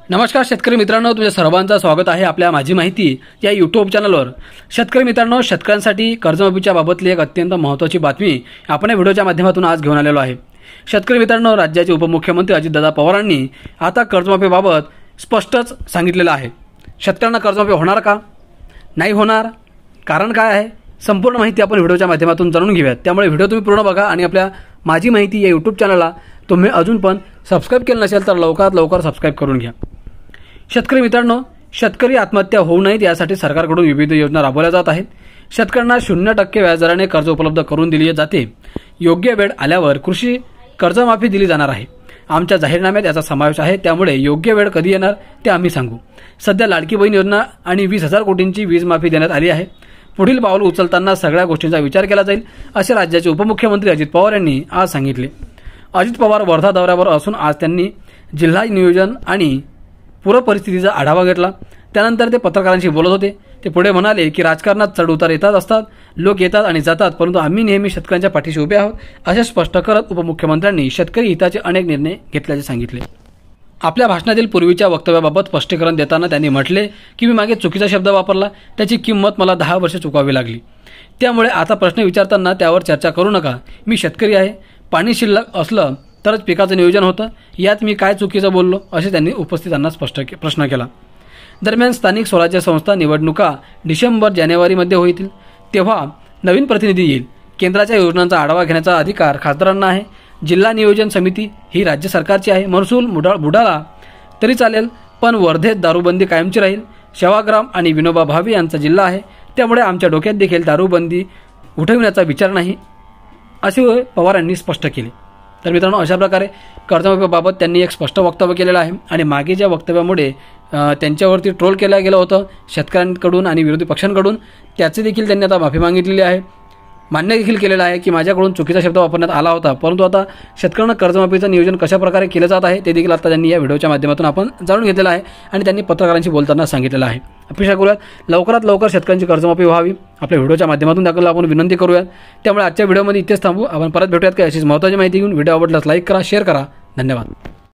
नमस्कार शेतकरी मित्रांनो, तुमच्या सर्वांचं स्वागत आहे आपल्या माझी माहिती या यूट्यूब चॅनलवर। शेतकरी मित्रांनो, शेतकऱ्यांसाठी कर्जमाफीच्या बाबतली एक अत्यंत महत्त्वाची बातमी आपण या व्हिडिओच्या माध्यमातून आज घेऊन आलेलो आहे। शेतकरी मित्रांनो, राज्याचे उपमुख्यमंत्री अजितदादा पवारांनी आता कर्जमाफीबाबत स्पष्टच सांगितलेलं आहे। शेतकऱ्यांना कर्जमाफी होणार का, नाही होणार, कारण काय आहे, संपूर्ण माहिती आपण व्हिडिओच्या माध्यमातून जाणून घेऊयात। त्यामुळे व्हिडिओ तुम्ही पूर्ण बघा आणि आपल्या माझी माहिती या यूट्यूब चॅनलला तुम्ही अजून पण सबस्क्राइब केलं नसेल तर लवकरात लवकर सबस्क्राइब करून घ्या। शेतकरी मित्रांनो, शेतकरी आत्महत्या होऊ नयेत यासाठी सरकारकडून विविध योजना राबवल्या जात आहेत। शेतकऱ्यांना 0% व्याजदराने कर्ज उपलब्ध करून दिली जाते। योग्य वेळ आल्यावर कृषी कर्जमाफी दिली जाणार आहे। आमच्या जाहीरनाम्यात याचा समावेश आहे, त्यामुळे योग्य वेळ कधी येणार ते आम्ही सांगू। सध्या लाडकी बहीण योजना आणि 20,000 कोटींची वीज माफी देण्यात आली आहे। पुढील पाऊल उचलताना सगळ्या गोष्टींचा विचार केला जाईल, असे राज्याचे उपमुख्यमंत्री अजित पवार यांनी आज सांगितले। अजित पवार वर्धा दौऱ्यावर असून आज त्यांनी जिल्हा नियोजन आणि पूर परिस्थितीचा आढावा घेतला। त्यानंतर ते पत्रकारांशी बोलत होते। ते पुढे म्हणाले की राजकारणात चढउतार येतात असतात, लोक येतात आणि जातात, परंतु आम्ही नेहमी शेतकऱ्यांच्या पाठीशी उभे आहोत, असे स्पष्ट करत उपमुख्यमंत्र्यांनी शेतकरी हिताचे अनेक निर्णय घेतल्याचे सांगितले। आपल्या भाषणातील पूर्वीच्या वक्तव्याबाबत स्पष्टीकरण देताना त्यांनी म्हटले की मी मागे चुकीचा शब्द वापरला, त्याची किंमत मला 10 वर्षे चुकावी लागली। त्यामुळे आता प्रश्न विचारताना त्यावर चर्चा करू नका। मी शेतकरी आहे, पाणी शिल्लक असलं तरच पिकाचं नियोजन होतं, यात मी काय चुकीचं बोललो, असे त्यांनी उपस्थितांना प्रश्न केला। दरम्यान स्थानिक स्वराज्य संस्था निवडणुका डिसेंबर-जानेवारीमध्ये होतील, तेव्हा नवीन प्रतिनिधी येईल। केंद्राच्या योजनांचा आढावा घेण्याचा अधिकार खासदारांना आहे। जिल्हा नियोजन समिती ही राज्य सरकारची आहे। महसूल बुडाला तरी चालेल, पण वर्धेत दारूबंदी कायमची राहील। सेवाग्राम आणि विनोबा भावे यांचा जिल्हा आहे, त्यामुळे आमच्या डोक्यात देखील दारूबंदी उठविण्याचा विचार नाही, असे पवार यांनी स्पष्ट केले। तर मित्रांनो, अशा प्रकारे कर्जमाफीबाबत त्यांनी एक स्पष्ट वक्तव्य केलेलं आहे आणि मागे ज्या वक्तव्यामुळे त्यांच्यावरती ट्रोल केलं गेलं होतं शेतकऱ्यांकडून आणि विरोधी पक्षांकडून, त्याचे देखील त्यांनी आता माफी मागितलेली आहे। मान्य देखील केलेलं आहे की माझ्याकडून चुकीचा शब्द वापरण्यात आला होता, परंतु आता शेतकऱ्यांना कर्जमाफीचं नियोजन कशा प्रकारे केलं जात आहे ते देखील आता त्यांनी या व्हिडिओच्या माध्यमातून आपण जाणून घेतलेलं आहे आणि त्यांनी पत्रकारांशी बोलताना सांगितलेलं आहे। अपेक्षा करूयात लवकरात लवकर शेतकऱ्यांची कर्जमाफी व्हावी, आपल्या व्हिडिओच्या माध्यमातून दाखल आपण विनंती करूयात। त्यामुळे आजच्या व्हिडिओमध्ये इथेच थांबू, आपण परत भेटूयात काही अशीच महत्त्वाची माहिती घेऊन। व्हिडिओ आवडल्यास लाईक करा, शेअर करा। धन्यवाद।